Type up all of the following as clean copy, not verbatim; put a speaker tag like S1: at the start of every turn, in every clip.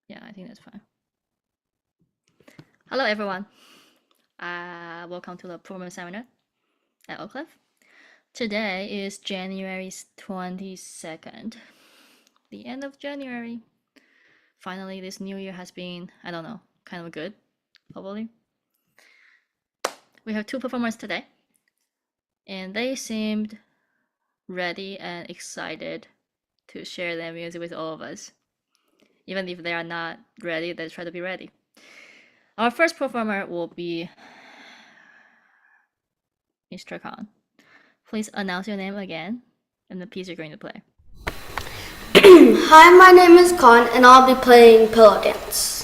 S1: Yeah, I think that's fine. Hello, everyone. Welcome to the performance seminar at Oak Cliff. Today is January 22nd, the end of January. Finally, this new year has been, I don't know, kind of good, hopefully. We have two performers today, and they seemed ready and excited to share their music with all of us. Even if they are not ready, they try to be ready. Our first performer will be Mr. Khan. Please announce your name again and the piece you're going to play.
S2: Hi, my name is Khan, and I'll be playing Pillow Dance.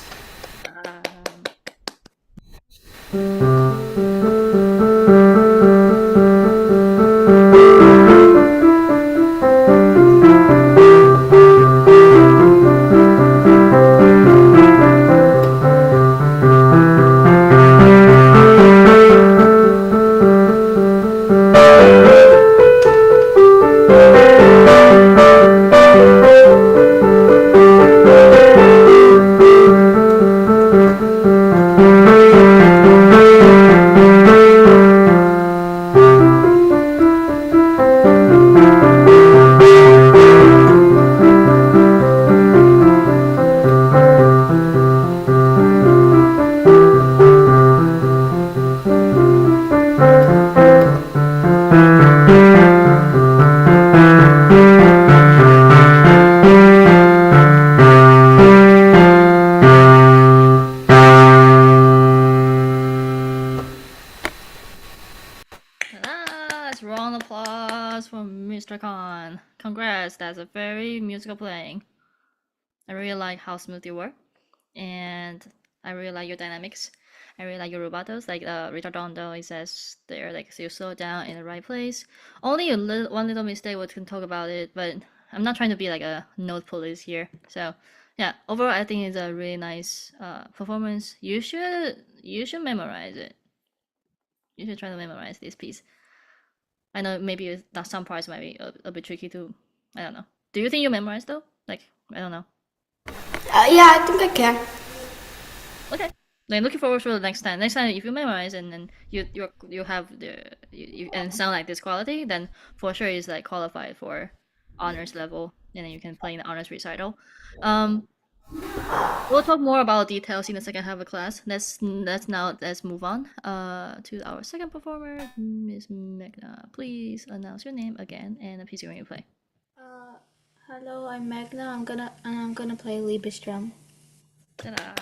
S1: Let's round of applause for Mr. Khan. Congrats, that's a very musical playing. I really like how smooth you were, and I really like your dynamics. I really like your rubatos, like Ritardondo, it says there, like, so you slow down in the right place. Only one little mistake, we can talk about it, but I'm not trying to be like a note police here. So yeah, overall I think it's a really nice performance. You should memorize it. You should try to memorize this piece. I know maybe that some parts might be a bit tricky to, I don't know. Do you think you memorize though? Like, I don't know.
S2: Yeah, I think I can.
S1: Okay. Then looking forward to the next time. Next time, if you memorize and then you have you and sound like this quality, then for sure it's like qualified for honors level, and then you can play in the honors recital. We'll talk more about details in the second half of class. Let's move on to our second performer, Miss Magna. Please announce your name again and the piece you're going to play.
S3: Hello, I'm Magna. I'm gonna play Liebestrom.
S1: Ta-da!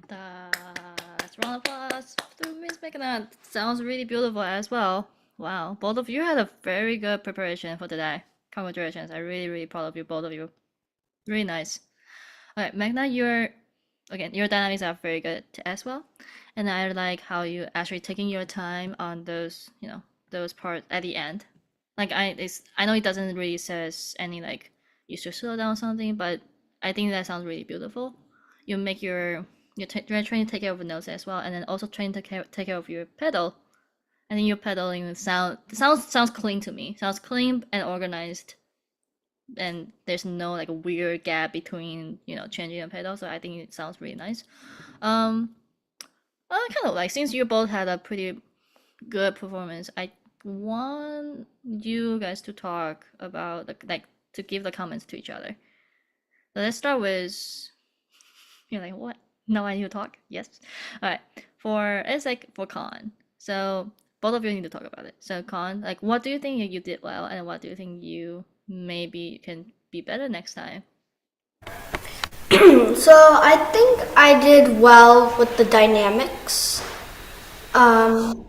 S1: That's round of applause to Miss Magna. Sounds really beautiful as well. Wow, both of you had a very good preparation for today. Congratulations! I'm really proud of you, both of you. Really nice. Alright, Magna, your dynamics are very good as well. and I like how you actually taking your time on those, those parts at the end. Like I know it doesn't really says any like you should slow down something, but I think that sounds really beautiful. You make you're trying to take care of the notes as well, and then also trying to take care of your pedal. And then your pedaling sounds clean to me. Sounds clean and organized, and there's no like weird gap between changing a pedal. So I think it sounds really nice. Um, kind of like since you both had a pretty good performance, I want you guys to talk about like to give the comments to each other. So let's start with you're like what? No idea to talk? Yes. All right. It's like for Con. So both of you need to talk about it. So Con, like what do you think you did well, and what do you think you maybe can be better next time?
S2: So I think I did well with the dynamics. And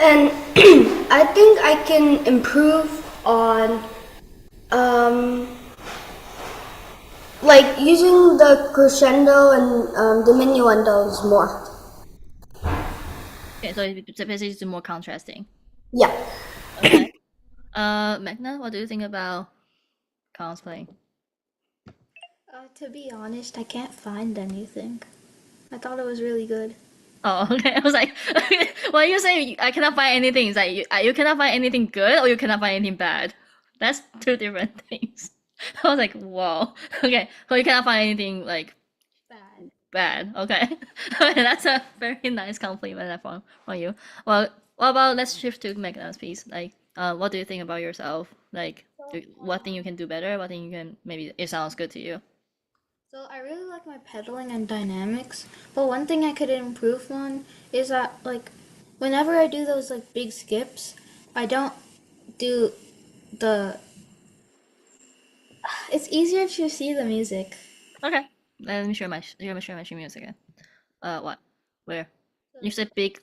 S2: I think I can improve on like using the crescendo and diminuendos more.
S1: Okay, so it's basically just more contrasting.
S2: Yeah.
S1: Okay. Magna, what do you think about Con's playing?
S3: To be honest, I can't find anything. I thought it was really good.
S1: Oh, okay. I was like, well, you say I cannot find anything. It's like you cannot find anything good, or you cannot find anything bad. That's two different things. I was like, whoa. Okay, well, you cannot find anything like
S3: Bad.
S1: bad. Okay, okay, that's a very nice compliment from you. Well, what about let's shift to Magna's piece. Like, what do you think about yourself? Like, what thing you can do better? What thing you can maybe it sounds good to you?
S3: So I really like my pedaling and dynamics, but one thing I could improve on is that like whenever I do those like big skips, I don't do the. It's easier if you see the music.
S1: Okay, let me share my screen again. What? Where? You said big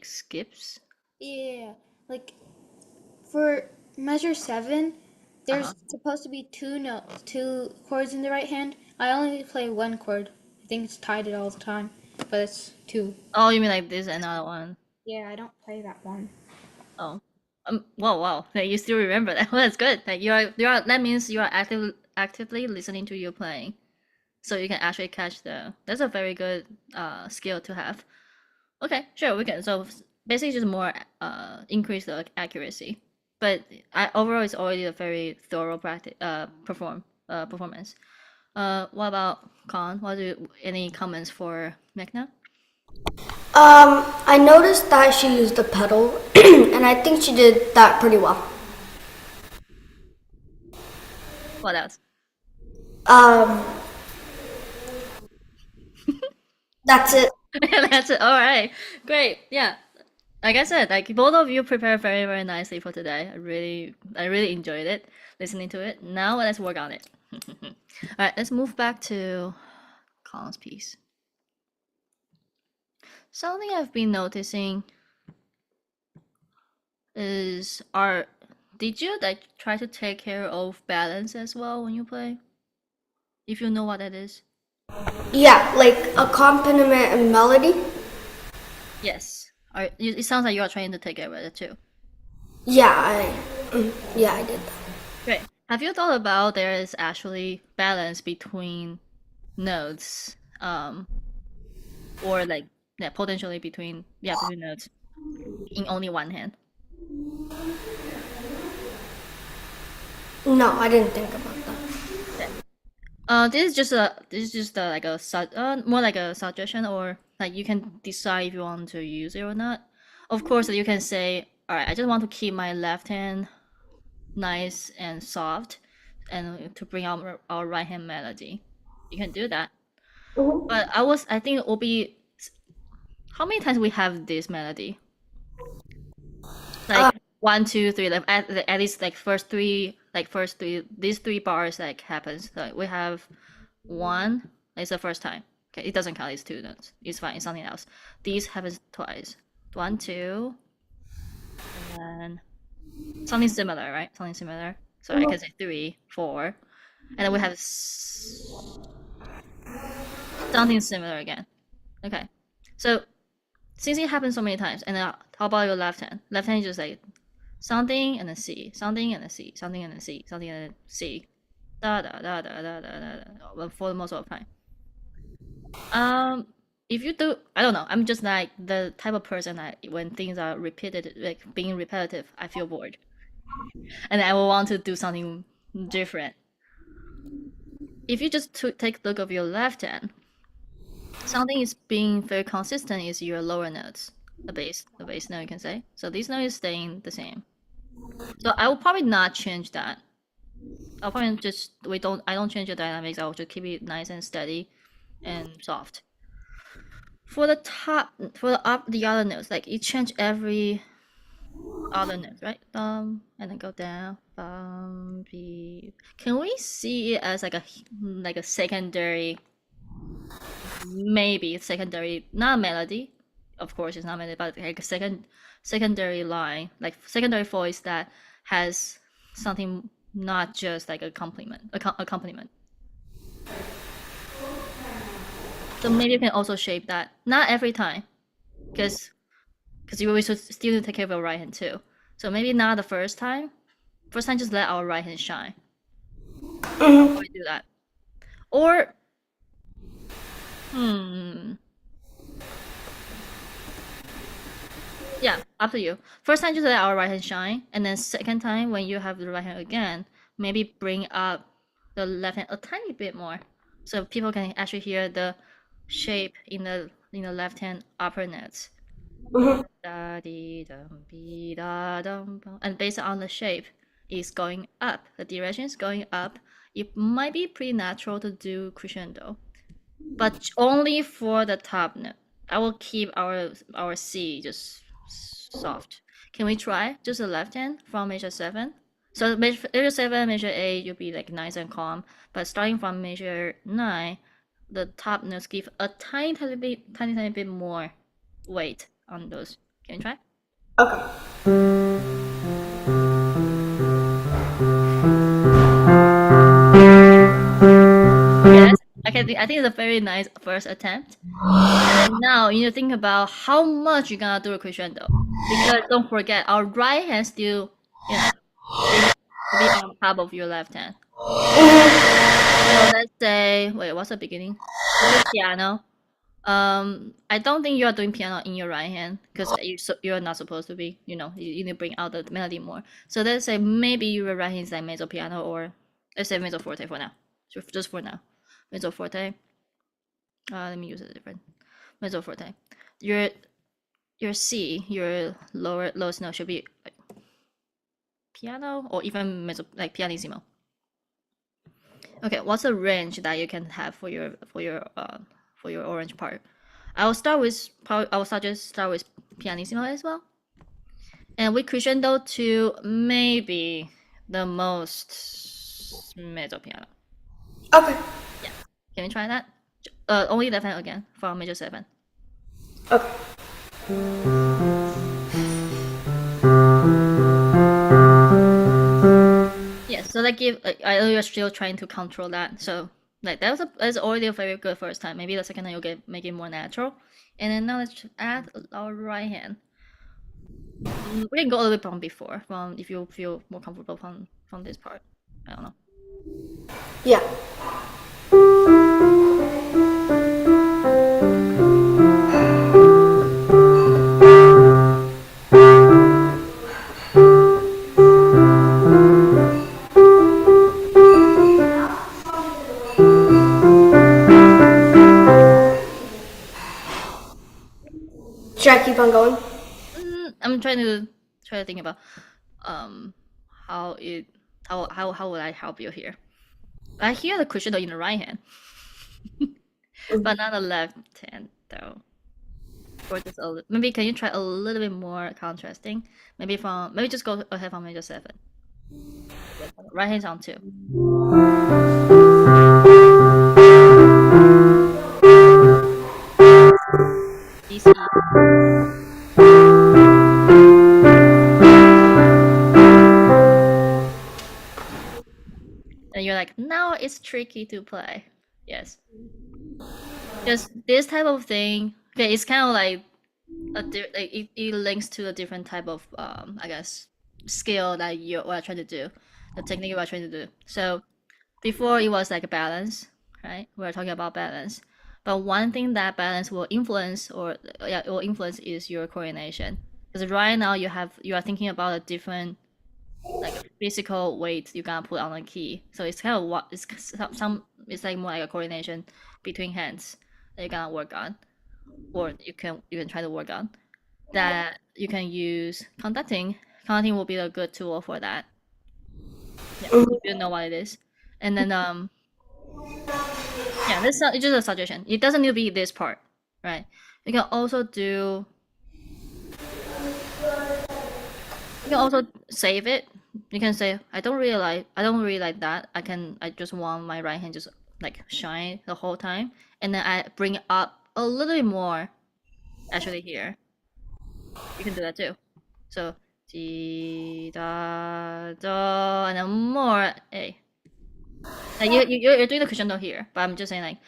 S1: skips.
S3: Yeah, like for measure 7,
S1: Uh huh.
S3: there's supposed to be two chords in the right hand. I only play one chord. I think it's tied it all the time, but it's two.
S1: Oh, you mean like this and another one?
S3: Yeah, I don't play that one.
S1: Oh. Wow, wow. Like, you still remember that. Well, that's good. Like you are. That means you are actively listening to you playing, so you can actually catch the. That's a very good skill to have. Okay, sure, we can. So basically, just more increase the accuracy. But overall, it's already a very thorough practice performance. What about Con? Any comments for Mekna?
S2: I noticed that she used the pedal, and I think she did that pretty well.
S1: What else?
S2: Um, that's it.
S1: That's it. All right, great. Yeah, like I said, like both of you prepared very very nicely for today. I really enjoyed it listening to it. Now let's work on it. All right, let's move back to Colin's piece. Something I've been noticing is did you like try to take care of balance as well when you play? If you know what that is.
S2: Yeah, like accompaniment and melody.
S1: Yes. It sounds like you are trying to take care of it too.
S2: Yeah, yeah, I did that.
S1: Great. Have you thought about there is actually balance between notes, or like yeah, potentially between notes in only one hand?
S2: No, I didn't think about that.
S1: Okay. This is just like more like a suggestion, or like you can decide if you want to use it or not. Of course, you can say, all right, I just want to keep my left hand nice and soft, and to bring out our right hand melody. You can do that. But I think it will be how many times we have this melody?
S2: Uh,
S1: Like 1, 2, 3, like at least like first three, these three bars like happens. Like we have one, it's the first time. Okay, it doesn't count. It's two notes. It's fine. It's something else. These happens twice. 1, 2, and then something similar, right? Something similar. So I can say 3, 4, and then we have something similar again. Okay, so since it happens so many times, and then how about your left hand? Left hand is just like something and then C, something and then C, something and then C, something and then C, da da da da da da da, da for the most of the time. If you do, I don't know. I'm just like the type of person that when things are repeated, like being repetitive, I feel bored, and I will want to do something different. If you just take a look of your left hand, something is being very consistent is your lower notes, the bass note you can say. So this note is staying the same. So I will probably not change that. I'll probably just I don't change the dynamics. I will just keep it nice and steady and soft. For the top, for the other notes, like it change every other notes, right? And then go down. B. Can we see it as like a secondary, maybe secondary, not melody, of course it's not melody, but like a secondary line, like secondary voice that has something not just like a accompaniment. So maybe you can also shape that. Not every time, because you always still need to take care of your right hand too. So maybe not the first time. First time, just let our right hand shine. We do that. Or, yeah, up to you. First time, just let our right hand shine, and then second time, when you have the right hand again, maybe bring up the left hand a tiny bit more, so people can actually hear the shape in the left hand upper notes. Da dee dum be da dum bum. And based on the shape, is going up. The direction is going up. It might be pretty natural to do crescendo, but only for the top note. I will keep our C just soft. Can we try just the left hand from measure 7? So measure 7, measure 8, you'll be like nice and calm. But starting from measure 9, the top notes give a tiny bit more weight on those. Can you try?
S2: Okay.
S1: Yes. Okay, I think it's a very nice first attempt. And now you need to think about how much you're gonna do a crescendo. Because don't forget, our right hand still, needs to be on top of your left hand. So let's say, wait, what's the beginning? Let's do piano. I don't think you are doing piano in your right hand because you're not supposed to be. You need to bring out the melody more. So let's say maybe your right hand is like mezzo piano, or let's say mezzo forte for now. Just for now, mezzo forte. Let me use a different mezzo forte. Your C, your lowest note should be like piano or even mezzo, like pianissimo. Okay, what's the range that you can have for your orange part? I will just start with pianissimo as well, and we crescendo to maybe the most mezzo piano.
S2: Okay.
S1: Yeah, can we try that? Only left hand again from major 7.
S2: Okay.
S1: Yeah, so that I know you're still trying to control that. So like that's already a very good first time. Maybe the second time you'll make it more natural. And then now let's add our right hand. We can go a little bit from before, from if you feel more comfortable from this part. I don't know.
S2: Yeah. Should I keep on going?
S1: I'm trying to think about how would I help you here? I hear the crescendo in the right hand, but not the left hand though. Or just maybe can you try a little bit more contrasting? Maybe just go ahead from major 7. Right hand's on 2. DC. And you're like, now it's tricky to play. Yes. Just this type of thing. Okay, it's kind of like it links to a different type of I guess skill that you are trying to do, the technique you are trying to do. So before it was like a balance, right? We are talking about balance, but one thing that balance will influence, or yeah, it will influence is your coordination. Because right now you are thinking about a different like physical weight you gotta put on a key. So it's kind of what it's some it's like more like a coordination between hands that you gotta work on, or you can try to work on. That you can use conducting. Conducting will be a good tool for that. Yeah, if you know what it is. And then yeah, this is just a suggestion. It doesn't need to be this part, right? You can also do. You can also save it. You can say, I don't really like that. I just want my right hand just like shine the whole time, and then I bring it up a little bit more. Actually, here you can do that too. So, G da do, and then more A. Like you're doing the crescendo here, but I'm just saying like,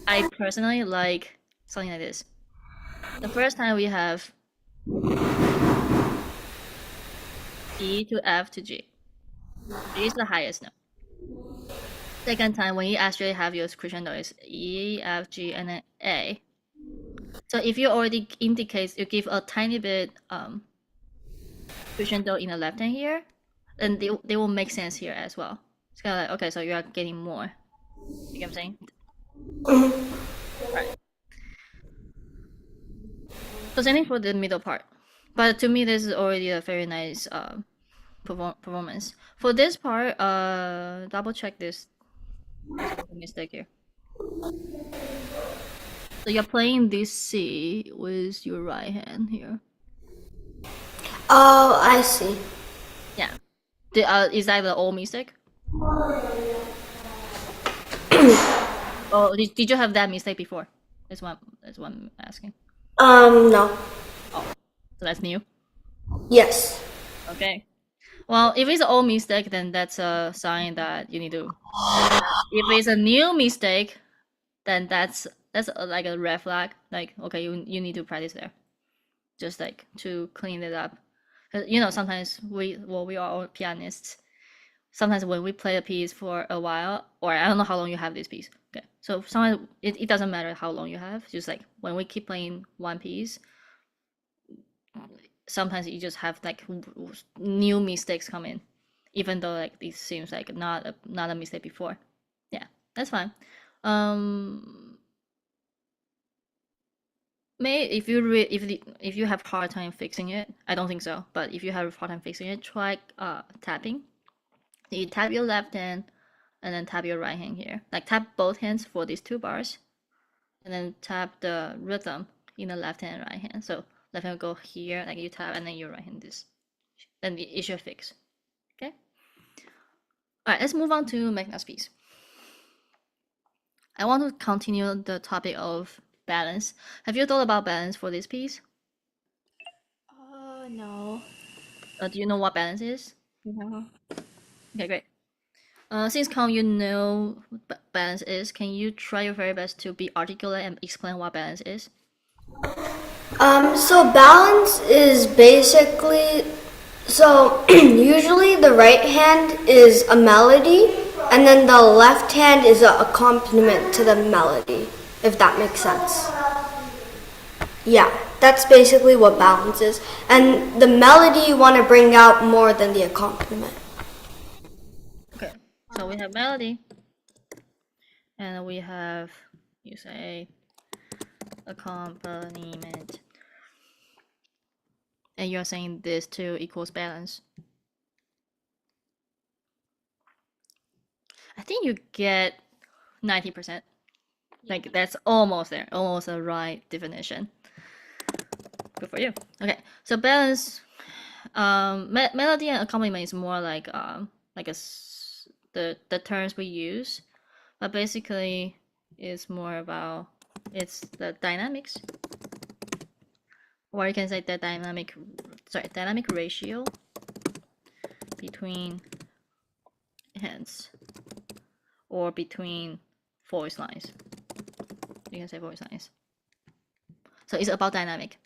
S1: I personally like something like this. The first time we have E to F to G. G is the highest note. Second time when you actually have your crescendo is E, F, G, and then A. So if you already indicate you give a tiny bit crescendo in the left hand here, then they will make sense here as well. It's kind of like, okay, so you are getting more. You get what I'm saying? Right. So same thing for the middle part. But to me, this is already a very nice performance. For this part, double check this. There's a mistake here. So you're playing this C with your right hand here.
S2: Oh, I see.
S1: Yeah. Is that the old mistake? Oh, did you have that mistake before? That's what I'm asking.
S2: No.
S1: Oh, so that's new.
S2: Yes.
S1: Okay. Well, if it's an old mistake, then that's a sign that you need to. If it's a new mistake, then that's like a red flag. Like, okay, you need to practice there, just like to clean it up. You know, sometimes we are all pianists. Sometimes when we play a piece for a while, or I don't know how long you have this piece. Okay, so sometimes it doesn't matter how long you have. Just like when we keep playing one piece, sometimes you just have like new mistakes come in, even though like this seems like not a mistake before. Yeah, that's fine. May if you have hard time fixing it, I don't think so. But if you have hard time fixing it, try tapping. You tap your left hand, and then tap your right hand here. Like tap both hands for these two bars, and then tap the rhythm in the left hand and right hand. So left hand will go here, like you tap, and then your right hand this. Then it should fix. Okay. All right, let's move on to Magna's piece. I want to continue the topic of balance. Have you thought about balance for this piece?
S3: No.
S1: Do you know what balance is?
S3: No.
S1: Okay, great. Since Kong, you know what balance is, can you try your very best to be articulate and explain what balance is?
S2: So balance is basically, so usually the right hand is a melody, and then the left hand is an accompaniment to the melody, if that makes sense. Yeah, that's basically what balance is. And the melody you want to bring out more than the accompaniment.
S1: Okay, so we have melody, and we have, you say, accompaniment. And you're saying this two equals balance. I think you get 90%. Like that's almost there, almost a right definition. Good for you. Okay, so balance, melody and accompaniment is more like the terms we use, but basically it's more about it's the dynamics, or you can say the dynamic ratio between hands or between voice lines. You can say voice lines. So it's about dynamic.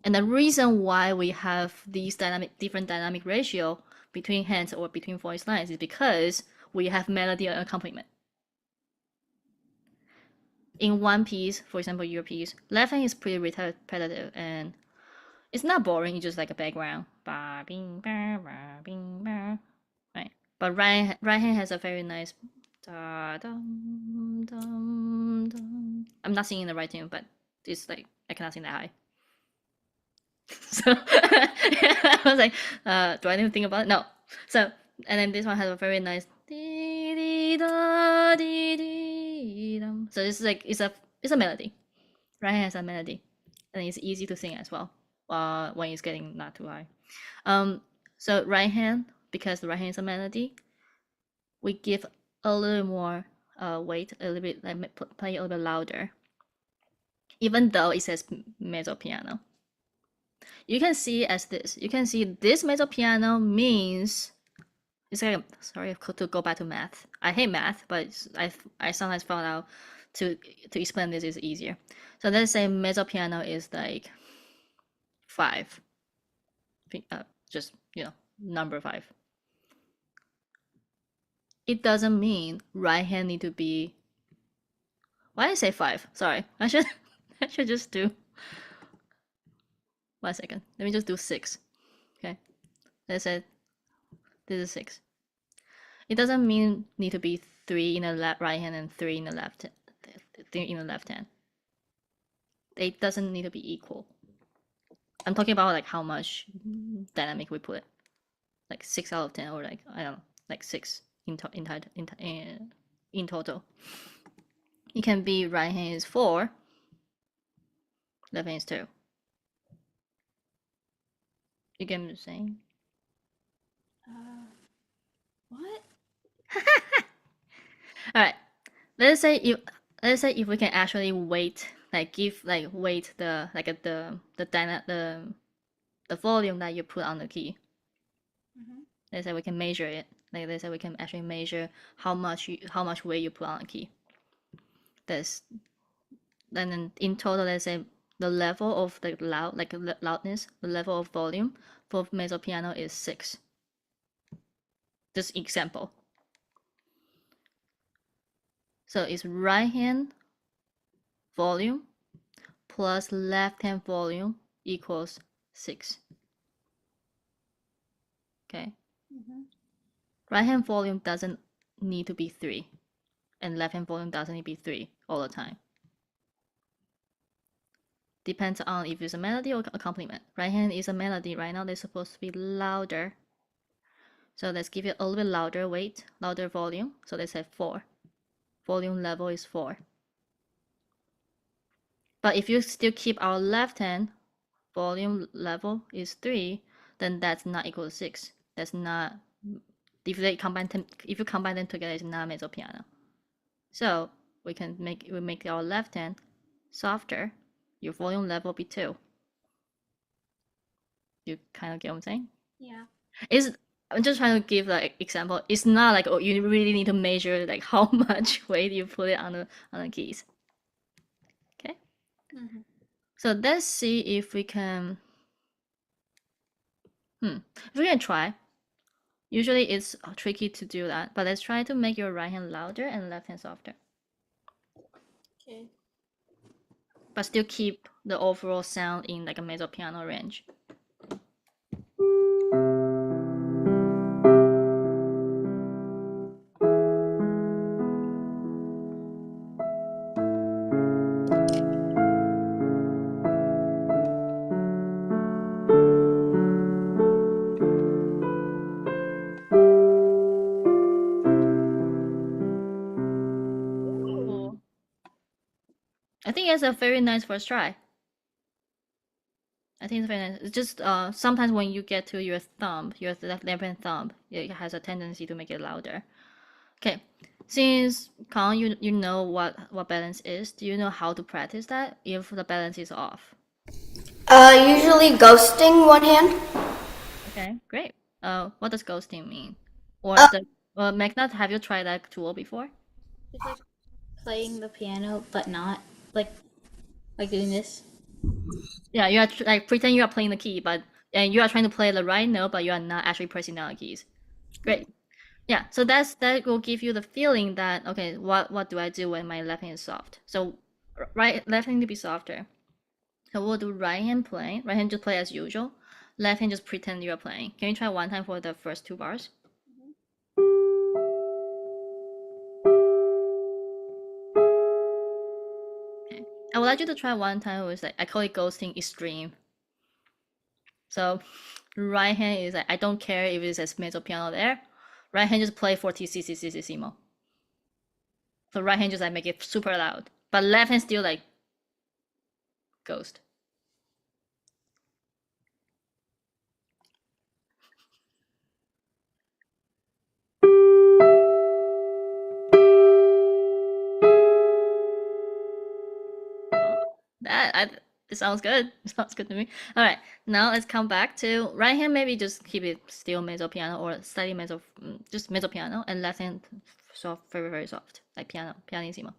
S1: And the reason why we have these different dynamic ratio between hands or between voice lines is because we have melody and accompaniment. In one piece, for example, your piece, left hand is pretty repetitive and it's not boring. It's just like a background. Right. But right hand has a very nice. I'm not singing the right tune, but it's like I cannot sing that high. So I was like, do I need to think about it? No. So and then this one has a very nice. So it's like it's a melody. Right hand has a melody, and it's easy to sing as well. When it's getting not too high. So right hand, because the right hand is a melody, we give a little more weight, a little bit like play a little bit louder, even though it says mezzo piano. You can see as this. You can see this mezzo piano means. It's like, sorry to go back to math. I hate math, but I sometimes found out to explain this is easier. So let's say mezzo piano is like 5. Just number 5. It doesn't mean right hand need to be. Why did I say 5? Sorry, I should just do. 1 second. Let me just do 6. Okay, let's say this is 6. It doesn't mean need to be 3 in the right hand and 3 in the left. 3 in the left hand. It doesn't need to be equal. I'm talking about like how much dynamic we put, like 6 out of 10, or like I don't know, like 6 in total. It can be right hand is 4, left hand is 2. You get what I'm saying?
S3: What?
S1: All right. Let's say if we can actually weight, like give like weight the like the volume that you put on the key. Let's say we can measure it. Like let's say we can actually measure how much weight you put on the key. Then in total, let's say the level of the loudness, the level of volume for mezzo piano is 6. Just example. So it's right hand volume plus left hand volume equals 6. Okay. Right hand volume doesn't need to be 3, and left hand volume doesn't need to be 3 all the time. Depends on if it's a melody or accompaniment. Right hand is a melody. Right now they're supposed to be louder. So let's give it a little bit louder weight, louder volume. So let's say 4. Volume level is 4. But if you still keep our left hand volume level is 3, then that's not equal to 6. That's not. If you combine them together, it's not mezzo piano. So we make our left hand softer. Your volume level be 2. You kind of get what I'm saying?
S3: Yeah.
S1: I'm just trying to give like example. It's not like you really need to measure like how much weight you put it on the keys. Okay. So let's see if we can. If we can try. Usually it's tricky to do that, but let's try to make your right hand louder and left hand softer.
S3: Okay.
S1: But still keep the overall sound in like a mezzo piano range. Ooh. I think it's a very nice first try. I think it's very nice. It's just sometimes when you get to your thumb, your left hand thumb, it has a tendency to make it louder. Okay, since Kang, you know what balance is. Do you know how to practice that if the balance is off?
S2: Usually ghosting one hand.
S1: Okay, great. What does ghosting mean? Or Magna, have you tried that tool before?
S3: It's like playing the piano, but not like Like doing this.
S1: Yeah, you are like pretend you are playing the key, and you are trying to play the right note, but you are not actually pressing down the keys. Great. Yeah, so that will give you the feeling that okay, what do I do when my left hand is soft? So left hand to be softer. So we'll do right hand play. Right hand just play as usual. Left hand just pretend you're playing. Can you try one time for the first 2 bars? Okay. I would like you to try one time with like I call it ghosting extreme. So right hand is like I don't care if it's a mezzo piano there. Right hand just play for Tissimo. So right hand just like make it super loud. But left hand still like ghost. It sounds good. It sounds good to me. All right, now let's come back to right hand. Maybe just keep it still mezzo piano or slightly mezzo, just mezzo piano, and left hand soft, very very soft, like pianissimo.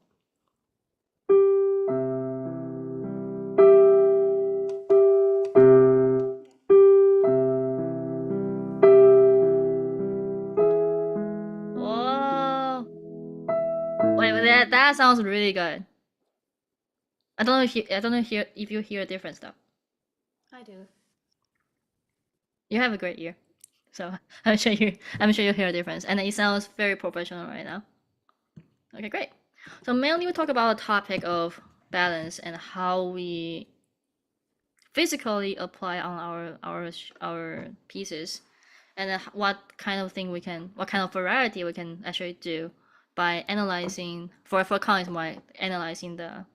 S1: Whoa! Wait, that sounds really good. I don't know if you hear a difference though.
S3: I do.
S1: You have a great ear, so I'm sure you hear a difference, and it sounds very professional right now. Okay, great. So mainly we talk about the topic of balance and how we physically apply on our pieces, and then what kind of variety we can actually do by analyzing for cons by analyzing the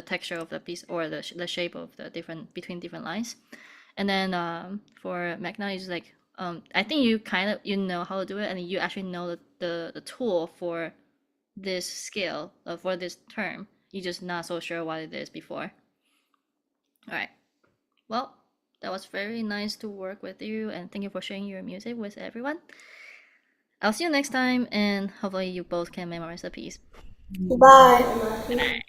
S1: texture of the piece or the shape of the different between different lines. And then for Magna is like I think you know how to do it, and you actually know the tool for this scale for this term. You're just not so sure what it is before. All right. Well, that was very nice to work with you, and thank you for sharing your music with everyone. I'll see you next time, and hopefully you both can memorize the piece.
S2: Bye.
S1: Bye.